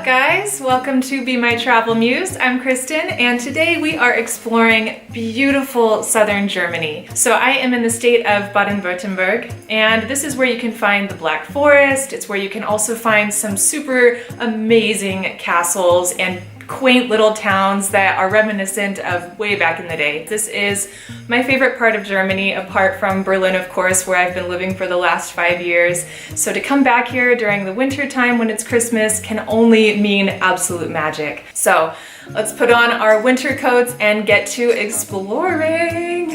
guys? Welcome to Be My Travel Muse. I'm Kristen and today we are exploring beautiful southern Germany. So I am in the state of Baden-Württemberg and this is where you can find the Black Forest. It's where you can also find some super amazing castles and quaint little towns that are reminiscent of way back in the day. This is my favorite part of Germany, apart from Berlin, of course, where I've been living for the last 5 years. So to come back here during the winter time when it's Christmas can only mean absolute magic. So let's put on our winter coats and get to exploring.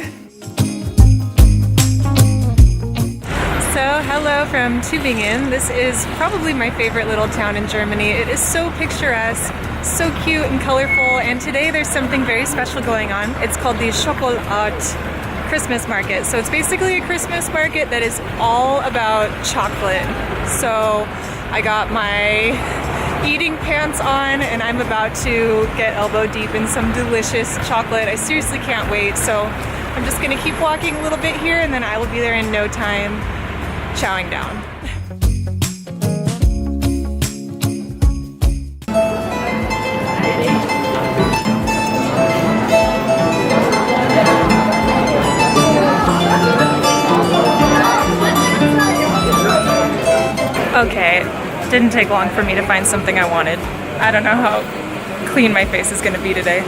So hello from Tübingen. This is probably my favorite little town in Germany. It is so picturesque, so cute and colorful, and today there's something very special going on. It's called the chocolART Christmas market. So it's basically a Christmas market that is all about chocolate. So I got my eating pants on and I'm about to get elbow deep in some delicious chocolate. I seriously can't wait. So I'm just gonna keep walking a little bit here and then I will be there in no time, chowing down. Okay, didn't take long for me to find something I wanted. I don't know how clean my face is gonna be today.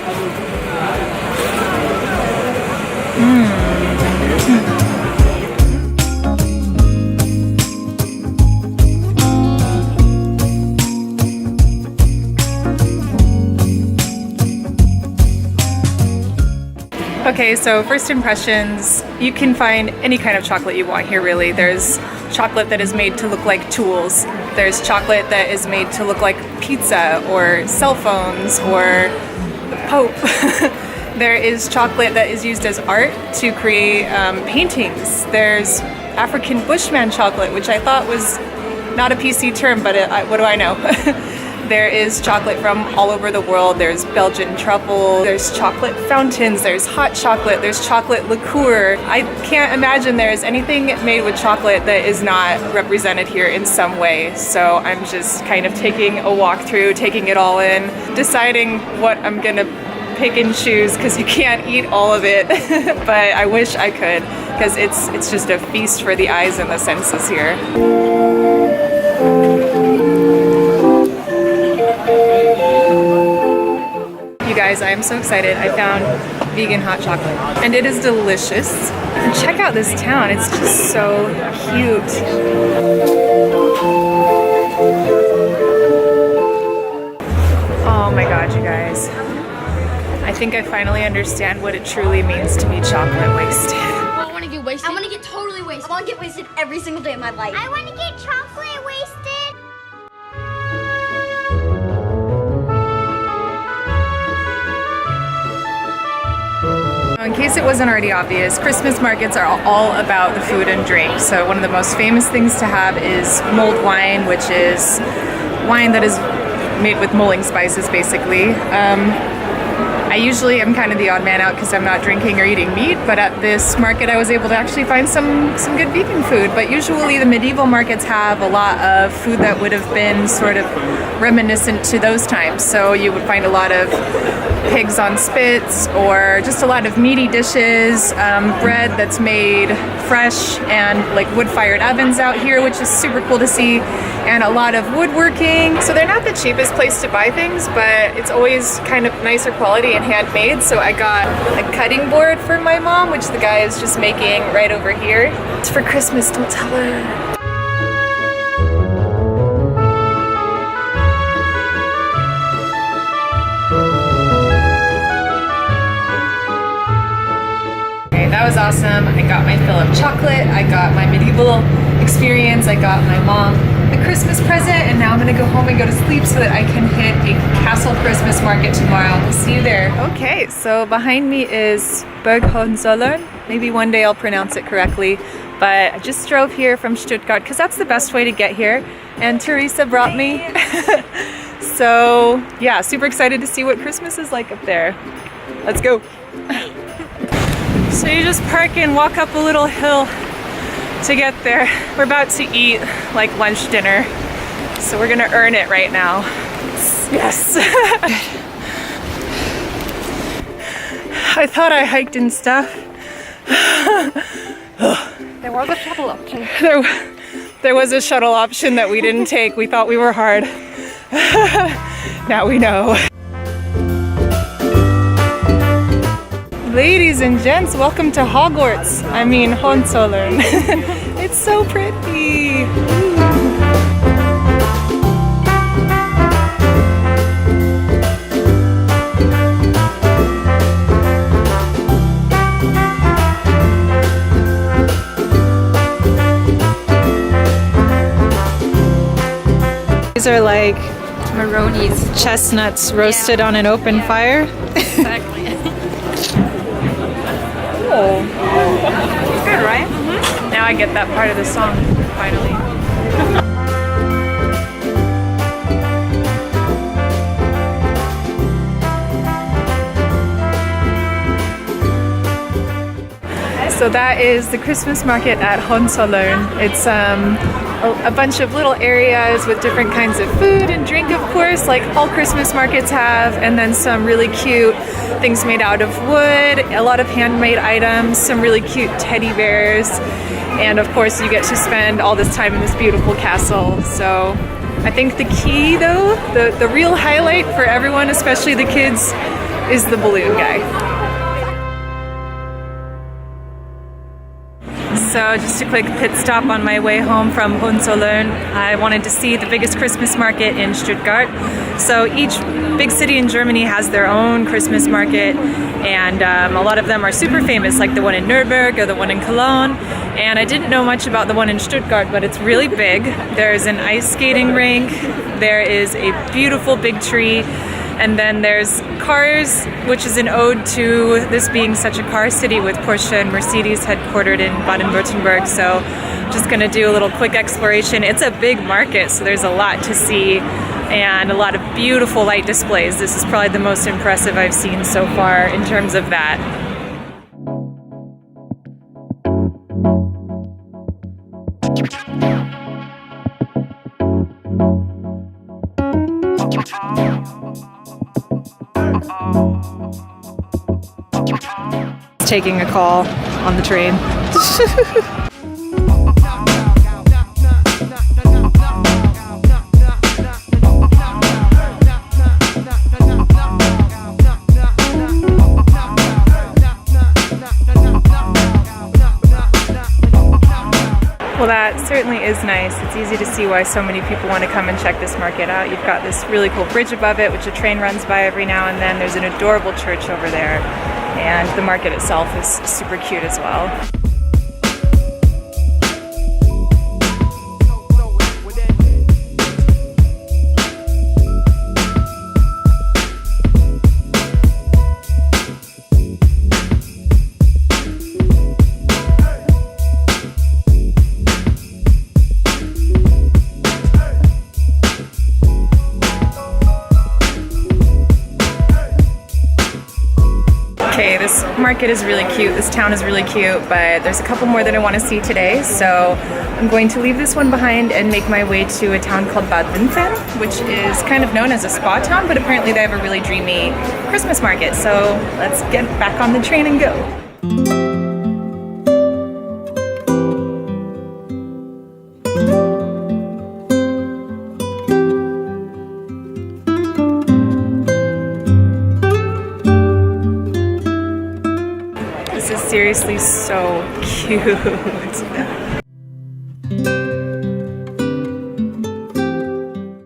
Okay, so first impressions, you can find any kind of chocolate you want here really. There's chocolate that is made to look like tools. There's chocolate that is made to look like pizza or cell phones or the Pope. There is chocolate that is used as art to create paintings. There's African Bushman chocolate, which I thought was not a PC term, but what do I know? There is chocolate from all over the world. There's Belgian truffle, there's chocolate fountains, there's hot chocolate, there's chocolate liqueur. I can't imagine there's anything made with chocolate that is not represented here in some way. So I'm just kind of taking a walk through, taking it all in, deciding what I'm gonna pick and choose because you can't eat all of it. But I wish I could because it's just a feast for the eyes and the senses here. You guys, I am so excited. I found vegan hot chocolate and it is delicious. And check out this town. It's just so cute. Oh my god, you guys. I think I finally understand what it truly means to be chocolate wasted. I want to get wasted. I want to get totally wasted. I want to get wasted every single day of my life. I want to get chocolate wasted. In case it wasn't already obvious, Christmas markets are all about the food and drink. So one of the most famous things to have is mulled wine, which is wine that is made with mulling spices, basically. I usually am kind of the odd man out because I'm not drinking or eating meat, but at this market I was able to actually find some good vegan food. But usually the medieval markets have a lot of food that would have been sort of reminiscent to those times. So you would find a lot of pigs on spits or just a lot of meaty dishes, bread that's made fresh and like wood-fired ovens out here, which is super cool to see, and a lot of woodworking. So they're not the cheapest place to buy things, but it's always kind of nicer quality and handmade. So I got a cutting board for my mom, which the guy is just making right over here. It's for Christmas, don't tell her. That was awesome. I got my fill of chocolate, I got my medieval experience, I got my mom a Christmas present, and now I'm gonna go home and go to sleep so that I can hit a castle Christmas market tomorrow. We'll see you there. Okay, so behind me is Hohenzollern. Maybe one day I'll pronounce it correctly, but I just drove here from Stuttgart because that's the best way to get here, and Teresa brought me. So yeah, super excited to see what Christmas is like up there. Let's go. So you just park and walk up a little hill to get there. We're about to eat like lunch dinner, so we're gonna earn it right now. Yes. I thought I hiked and stuff. There was a shuttle option. There was a shuttle option that we didn't take. We thought we were hard. Now we know. Ladies and gents, welcome to Hogwarts. I mean Hohenzollern. It's so pretty. These are like Maronis. chestnuts roasted on an open fire. Exactly. Oh. It's good, right? Now I get that part of the song, finally. So that is the Christmas market at Hohenzollern. It's a bunch of little areas with different kinds of food and drink, of course, like all Christmas markets have, and then some really cute things made out of wood, a lot of handmade items, some really cute teddy bears, and of course you get to spend all this time in this beautiful castle. So I think the key though, the real highlight for everyone, especially the kids, is the balloon guy. So just a quick pit stop on my way home from Hohenzollern. I wanted to see the biggest Christmas market in Stuttgart. So each big city in Germany has their own Christmas market, and a lot of them are super famous, like the one in Nuremberg or the one in Cologne. And I didn't know much about the one in Stuttgart, but it's really big. There's an ice skating rink, there is a beautiful big tree, and then there's cars, which is an ode to this being such a car city with Porsche and Mercedes headquartered in Baden-Württemberg. So just gonna do a little quick exploration. It's a big market, so there's a lot to see and a lot of beautiful light displays. This is probably the most impressive I've seen so far in terms of that. Taking a call on the train. Well, that certainly is nice. It's easy to see why so many people want to come and check this market out. You've got this really cool bridge above it, which a train runs by every now and then. There's an adorable church over there, and the market itself is super cute as well. Okay, this market is really cute, this town is really cute, but there's a couple more that I want to see today, so I'm going to leave this one behind and make my way to a town called Baden-Württemberg, which is kind of known as a spa town, but apparently they have a really dreamy Christmas market, so let's get back on the train and go. This is seriously so cute.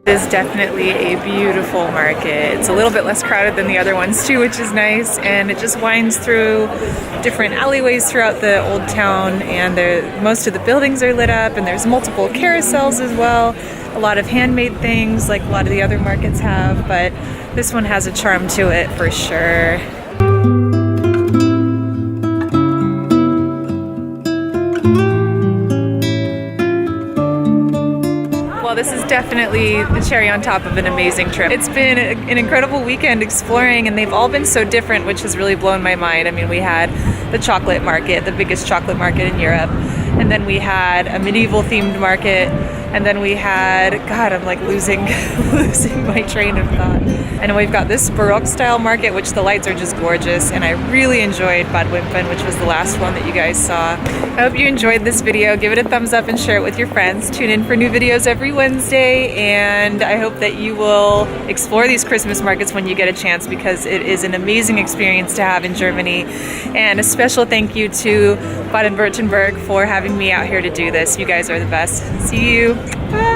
It is definitely a beautiful market. It's a little bit less crowded than the other ones too, which is nice, and it just winds through different alleyways throughout the old town, and most of the buildings are lit up, and there's multiple carousels as well. A lot of handmade things like a lot of the other markets have, but this one has a charm to it for sure. Well, this is definitely the cherry on top of an amazing trip. It's been an incredible weekend exploring, and they've all been so different, which has really blown my mind. I mean, we had the chocolate market, the biggest chocolate market in Europe, and then we had a medieval themed market And then we had, God, I'm like losing my train of thought. And we've got this Baroque style market, which the lights are just gorgeous. And I really enjoyed Bad Wimpfen, which was the last one that you guys saw. I hope you enjoyed this video. Give it a thumbs up and share it with your friends. Tune in for new videos every Wednesday. And I hope that you will explore these Christmas markets when you get a chance, because it is an amazing experience to have in Germany. And a special thank you to Baden-Württemberg for having me out here to do this. You guys are the best. See you. Bye.